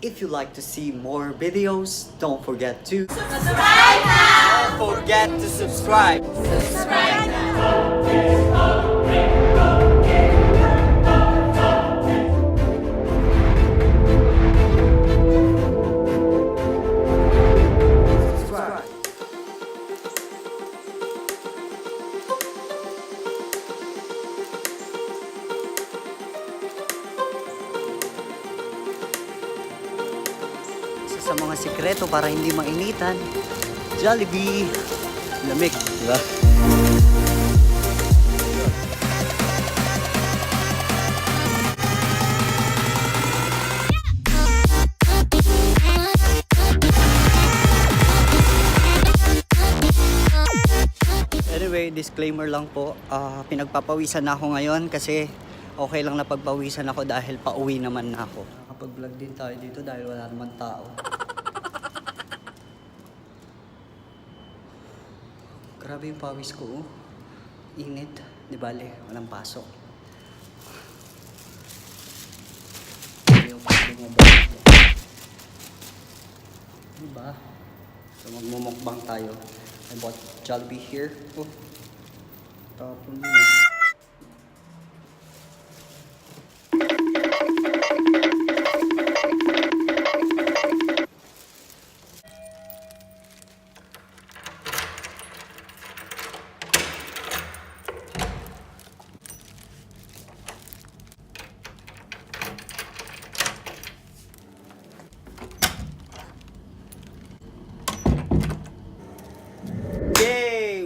if you like to see more videos, don't forget to Subscribe now! don't forget to subscribe. Subscribe now! Subscribe. Isa sa mga sikreto para hindi mainitan, Jollibee. Lamig, di ba? Anyway, disclaimer lang po. Pinagpapawisan na ako ngayon kasi okay lang na pagpawisan ako dahil pauwi naman na ako. Nakapag-vlog din tayo dito dahil wala naman tao. Grabe yung pawis ko. Oh. Init. Di bale, walang pasok. Diba? So magmumukbang tayo. I bought Jollibee here. Oh. Tapon mo.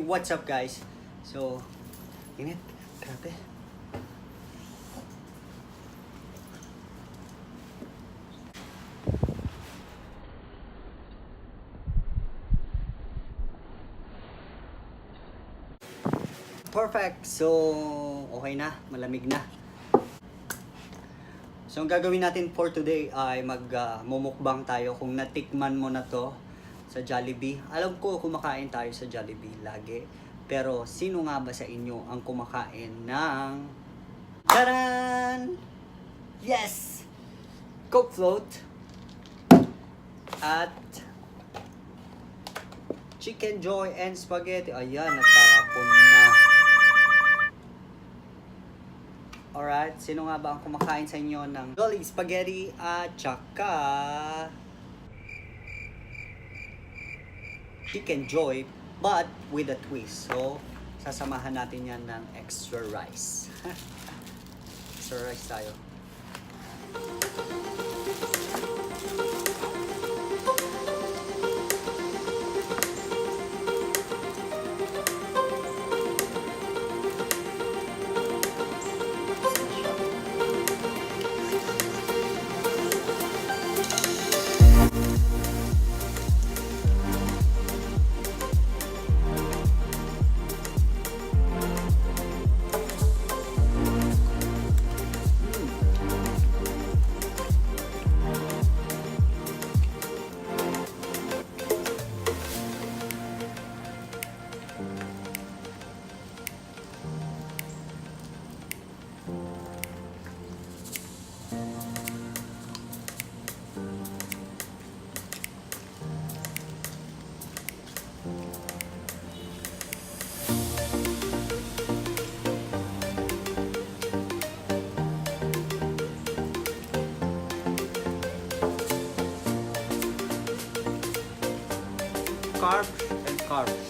What's up guys? So, init. Grabe. Perfect. So, okay na. Malamig na. So, ang gagawin natin for today ay mumukbang tayo. Kung natikman mo na to sa Jollibee. Alam ko kumakain tayo sa Jollibee lagi. Pero sino nga ba sa inyo ang kumakain ng taran! Yes! Coke float at Chicken Joy and Spaghetti. Ayan, nagtapon na. Alright, sino nga ba ang kumakain sa inyo ng Jolly Spaghetti at tsaka Chicken Joy but with a twist. So, sasamahan natin yan ng extra rice. Extra rice tayo. Carbs and carbs.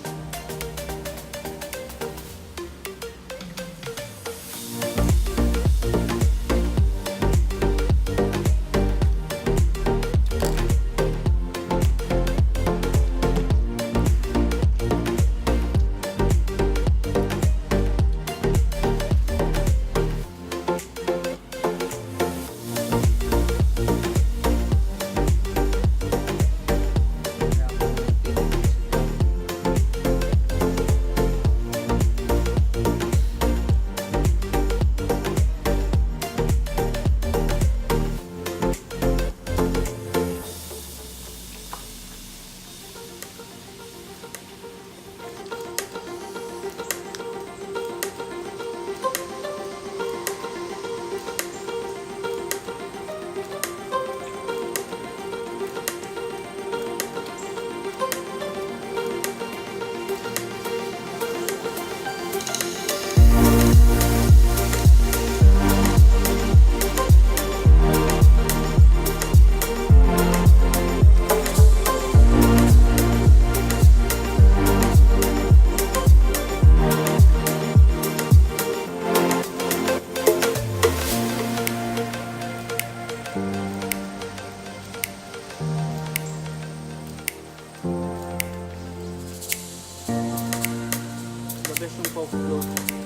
pa-upload.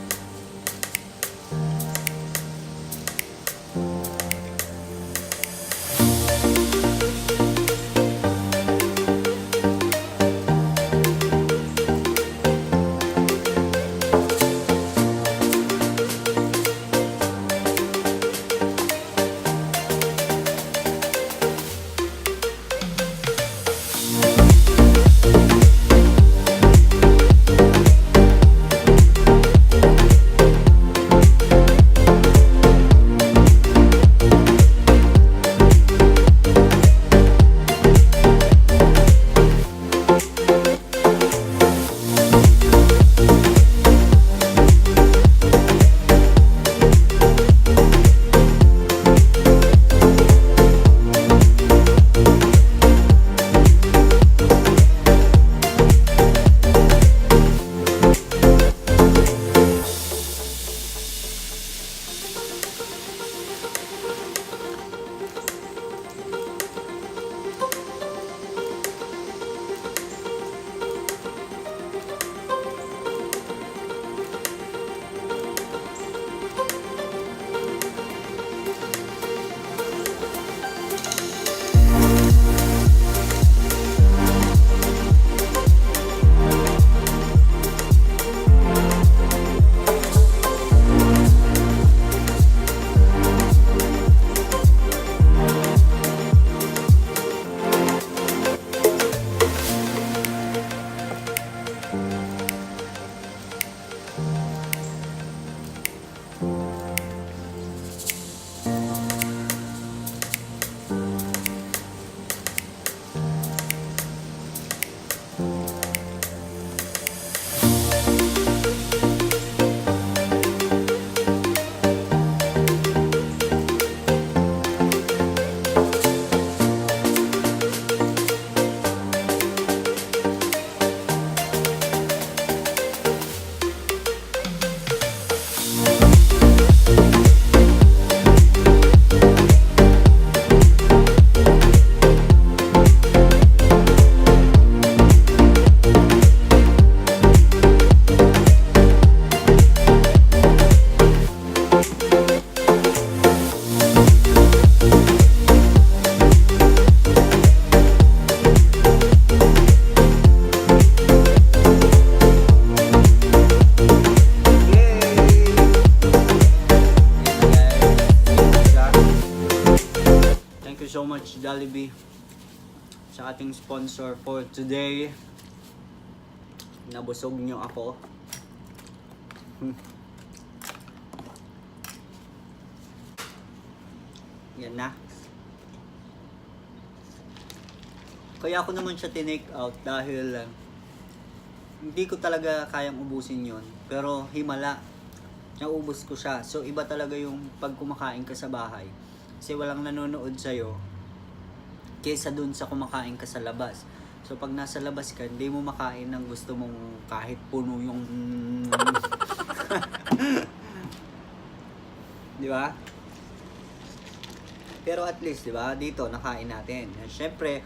So much Jollibee sa ating sponsor for today. Nabusog nyo ako. Yan na. Kaya ako naman siya tinake out dahil hindi ko talaga kayang ubusin yon. Pero himala, naubos ko siya. So iba talaga yung pag kumakain ka sa bahay. Kasi walang nanonood sa'yo kesa dun sa kumakain ka sa labas. So pag nasa labas ka, hindi mo makain ng gusto mong kahit puno yung... Di ba? Pero at least, di ba, dito nakain natin. Siyempre,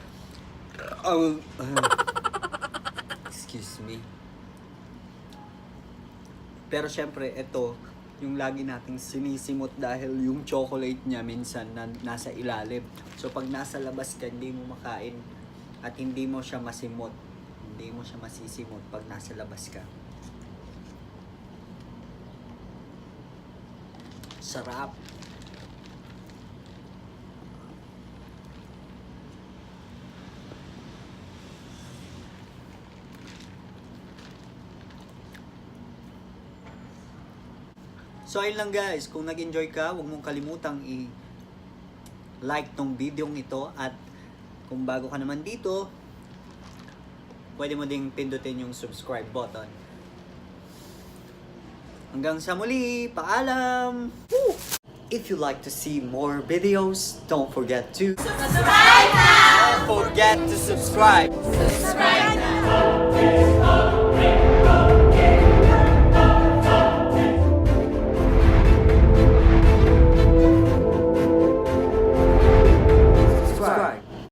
excuse me. Pero siyempre, ito, yung lagi nating sinisimot dahil yung chocolate niya minsan nasa ilalim. So pag nasa labas ka, hindi mo makain at hindi mo siya masimot. Hindi mo siya masisimot pag nasa labas ka. Sarap. So ayun lang guys, kung nag-enjoy ka, huwag mong kalimutang i-like tong video ito at kung bago ka naman dito, pwede mo ding pindutin yung subscribe button. Hanggang sa muli, paalam! Woo! If you like to see more videos, don't forget to Subscribe now! forget to subscribe. Subscribe